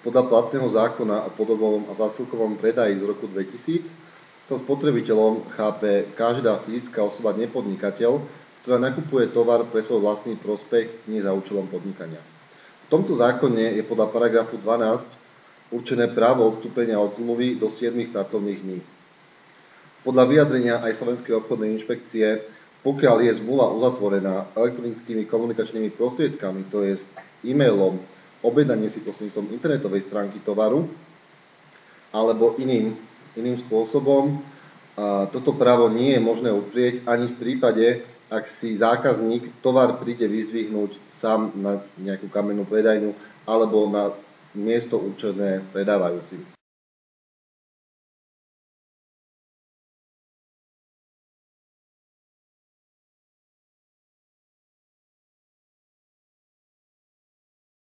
Podľa platného zákona o podobovom a zásilkovom predaji z roku 2000 sa spotrebiteľom chápe každá fyzická osoba nepodnikateľ, ktorá nakupuje tovar pre svoj vlastný prospech, nie za účelom podnikania. V tomto zákone je podľa paragrafu 12 určené právo odstúpenia od zmluvy do 7 pracovných dní. Podľa vyjadrenia aj Slovenskej obchodnej inšpekcie, pokiaľ je zmluva uzatvorená elektronickými komunikačnými prostriedkami, to je e-mailom, objednanie si prostredníctvom internetovej stránky tovaru alebo iným spôsobom, toto právo nie je možné uprieť ani v prípade, ak si zákazník tovar príde vyzdvihnúť sám na nejakú kamennú predajňu alebo na miesto určené predávajúcim.